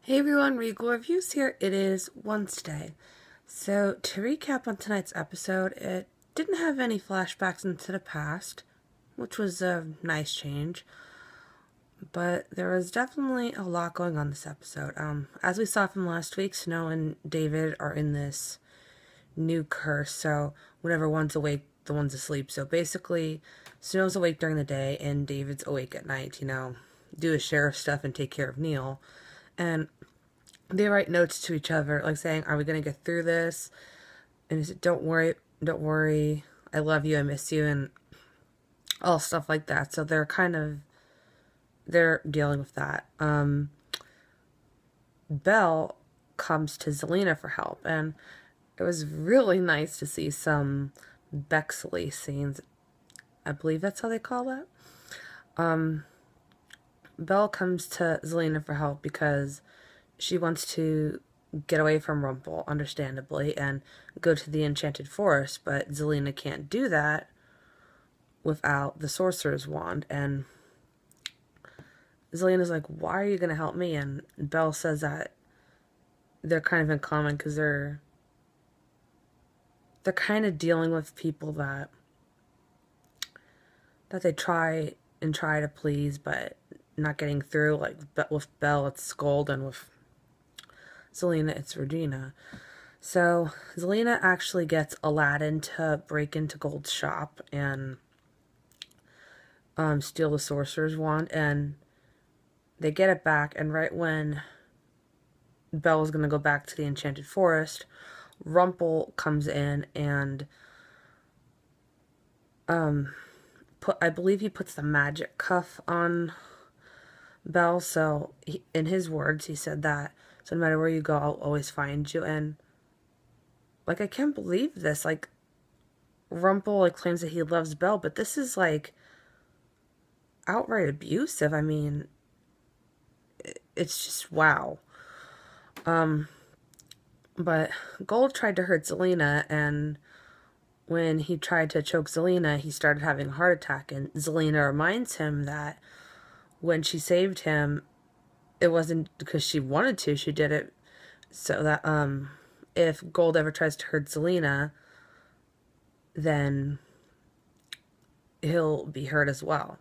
Hey everyone, Regal Reviews here. It is Wednesday. So, to recap on tonight's episode, it didn't have any flashbacks into the past, which was a nice change. But there was definitely a lot going on this episode. As we saw from last week, Snow and David are in this new curse, so whenever one's awake, the one's asleep. So basically, Snow's awake during the day and David's awake at night, do his sheriff stuff and take care of Neil. And they write notes to each other, like saying, are we going to get through this? And he said, don't worry, I love you, I miss you, and all stuff like that. So they're dealing with that. Belle comes to Zelena for help, and it was really nice to see some Bexley scenes. I believe that's how they call that. Belle comes to Zelena for help because she wants to get away from Rumple, understandably, and go to the Enchanted Forest, but Zelena can't do that without the Sorcerer's Wand, and Zelena's like, why are you going to help me? And Belle says that they're kind of in common because they're kind of dealing with people that they try to please, but not getting through. Like, with Belle, it's Scold, and with Zelena, it's Regina. So Zelena actually gets Aladdin to break into Gold's shop and steal the Sorcerer's Wand, and they get it back, and right when Belle's going to go back to the Enchanted Forest, Rumple comes in and I believe he puts the magic cuff on Belle. So in his words, he said that, so no matter where you go, I'll always find you. And like, I can't believe this. Like, Rumple claims that he loves Belle, but this is like outright abusive. I mean, it's just wow. But Gold tried to hurt Zelena, and when he tried to choke Zelena, he started having a heart attack, and Zelena reminds him that when she saved him, it wasn't because she wanted to, she did it so that if Gold ever tries to hurt Zelena, then he'll be hurt as well.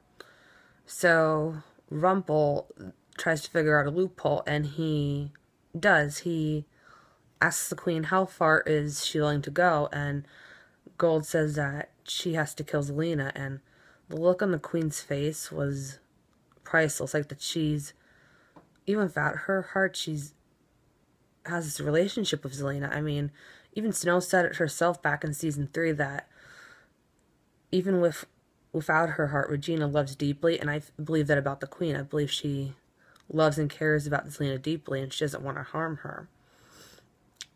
So Rumple tries to figure out a loophole, and he does. He asks the Queen how far is she willing to go, and Gold says that she has to kill Zelena, and the look on the Queen's face was priceless. Like, that she's, even without her heart, has this relationship with Zelena. I mean, even Snow said it herself back in season 3 that even without her heart, Regina loves deeply, and I believe that about the Queen. I believe she loves and cares about Zelena deeply, and she doesn't want to harm her.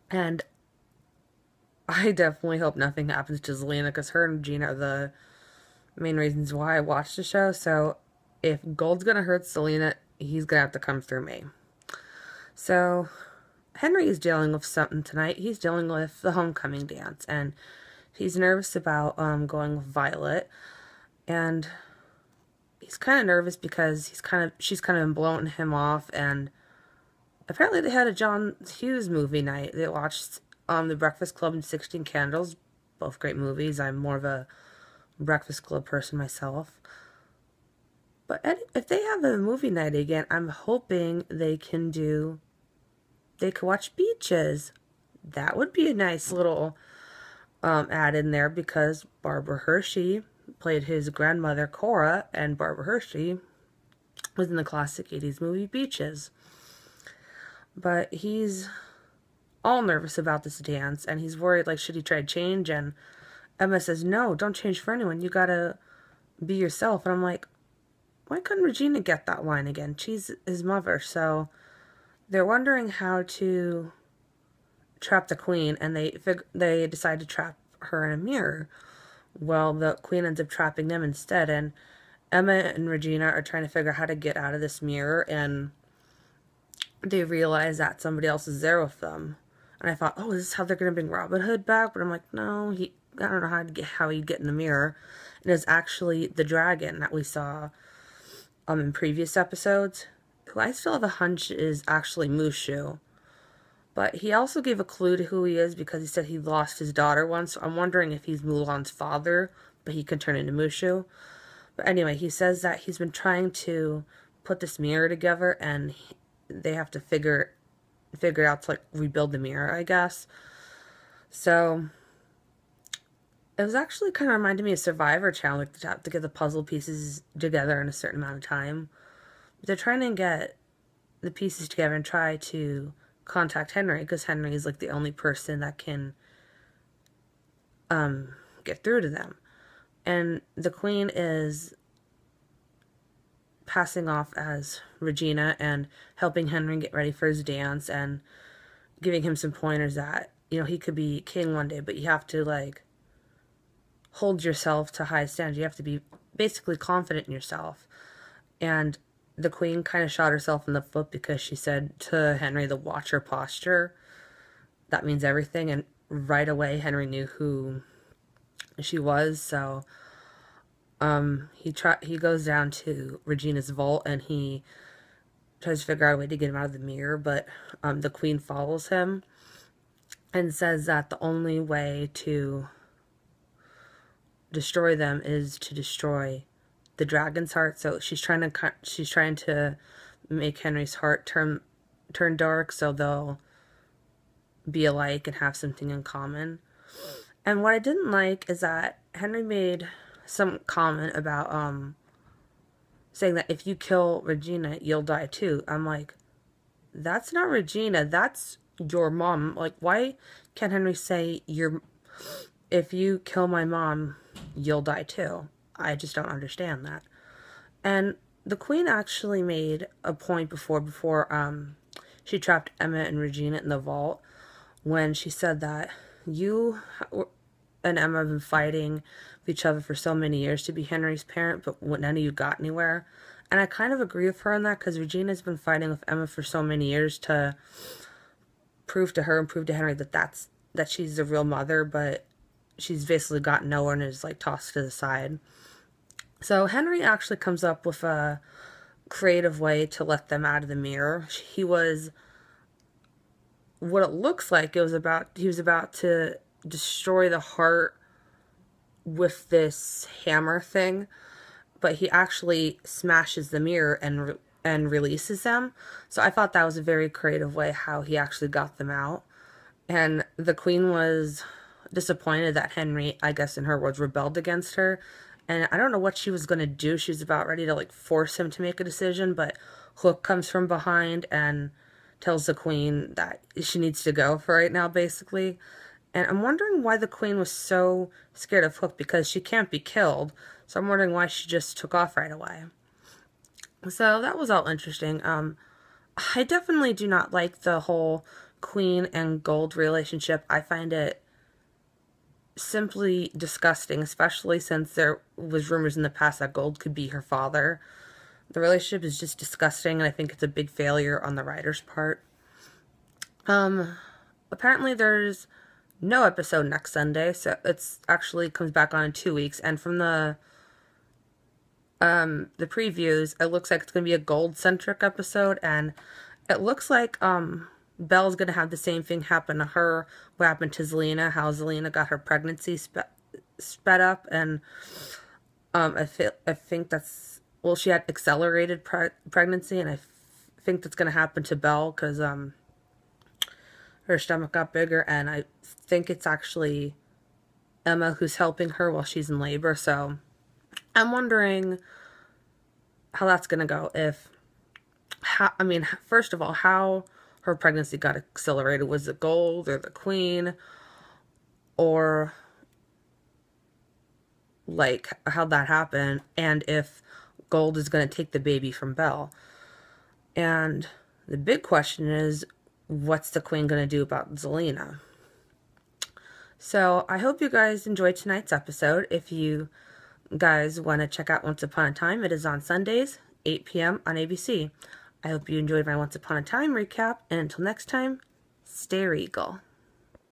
And I definitely hope nothing happens to Zelena, because her and Regina are the main reasons why I watched the show. So if Gold's gonna hurt Zelena, he's gonna have to come through me. So Henry is dealing with something tonight. He's dealing with the homecoming dance, and he's nervous about going with Violet, and he's kind of nervous because she's kind of been blowing him off. And apparently they had a John Hughes movie night. They watched The Breakfast Club and 16 Candles, both great movies. I'm more of a Breakfast Club person myself. But if they have a movie night again, I'm hoping they could watch Beaches. That would be a nice little add in there, because Barbara Hershey played his grandmother Cora, and Barbara Hershey was in the classic 80s movie Beaches. But he's all nervous about this dance, and he's worried, like, should he try to change? And Emma says, no, don't change for anyone. You gotta be yourself. And I'm like, why couldn't Regina get that line again? She's his mother. So they're wondering how to trap the Queen, and they decide to trap her in a mirror. Well, the Queen ends up trapping them instead, and Emma and Regina are trying to figure out how to get out of this mirror, and they realize that somebody else is there with them. And I thought, oh, is this how they're going to bring Robin Hood back? But I'm like, no, I don't know how he'd get in the mirror. And it was actually the dragon that we saw in previous episodes, who I still have a hunch is actually Mushu. But he also gave a clue to who he is because he said he lost his daughter once. So I'm wondering if he's Mulan's father, but he can turn into Mushu. But anyway, he says that he's been trying to put this mirror together, and they have to figure it out to, like, rebuild the mirror, I guess. So it was actually kind of reminded me of Survivor Challenge, like to have to get the puzzle pieces together in a certain amount of time. They're trying to get the pieces together and try to contact Henry, because Henry is like the only person that can get through to them. And the Queen is passing off as Regina and helping Henry get ready for his dance and giving him some pointers that, you know, he could be king one day, but you have to, like, hold yourself to high standards. You have to be basically confident in yourself. And the Queen kind of shot herself in the foot because she said to Henry to watch her posture. That means everything. And right away, Henry knew who she was. So he goes down to Regina's vault and he tries to figure out a way to get him out of the mirror. But the Queen follows him and says that the only way to destroy them is to destroy the dragon's heart. So she's trying to make Henry's heart turn dark so they'll be alike and have something in common. And what I didn't like is that Henry made some comment about saying that if you kill Regina, you'll die too. I'm like, that's not Regina, that's your mom. Like, why can't Henry say if you kill my mom, you'll die too? I just don't understand that. And the Queen actually made a point before she trapped Emma and Regina in the vault, when she said that you and Emma have been fighting with each other for so many years to be Henry's parent, but none of you got anywhere. And I kind of agree with her on that, because Regina's been fighting with Emma for so many years to prove to her and prove to Henry that she's the real mother, but she's basically gotten nowhere and is, like, tossed to the side. So Henry actually comes up with a creative way to let them out of the mirror. He was, what it looks like, he was about to destroy the heart with this hammer thing, but he actually smashes the mirror and releases them. So I thought that was a very creative way how he actually got them out. And the Queen was disappointed that Henry, I guess in her words, rebelled against her. And I don't know what she was going to do. She was about ready to, like, force him to make a decision, but Hook comes from behind and tells the Queen that she needs to go for right now, basically. And I'm wondering why the Queen was so scared of Hook, because she can't be killed. So I'm wondering why she just took off right away. So that was all interesting. I definitely do not like the whole Queen and Gold relationship. I find it simply disgusting, especially since there was rumors in the past that Gold could be her father. The relationship is just disgusting, and I think it's a big failure on the writer's part. Apparently there's no episode next Sunday, so it's actually comes back on in 2 weeks, and from the previews, it looks like it's going to be a Gold-centric episode, and it looks like Belle's going to have the same thing happen to her, what happened to Zelena, how Zelena got her pregnancy sped up, and I think that's, well, she had accelerated pregnancy, and I think that's going to happen to Belle, because her stomach got bigger, and I think it's actually Emma who's helping her while she's in labor, so I'm wondering how that's going to go. First of all, how her pregnancy got accelerated. Was it Gold or the Queen? Or, like, how that happened. And if Gold is going to take the baby from Belle. And the big question is, what's the Queen going to do about Zelena? So, I hope you guys enjoyed tonight's episode. If you guys want to check out Once Upon a Time, it is on Sundays, 8 p.m. on ABC. I hope you enjoyed my Once Upon a Time recap, and until next time, stay regal.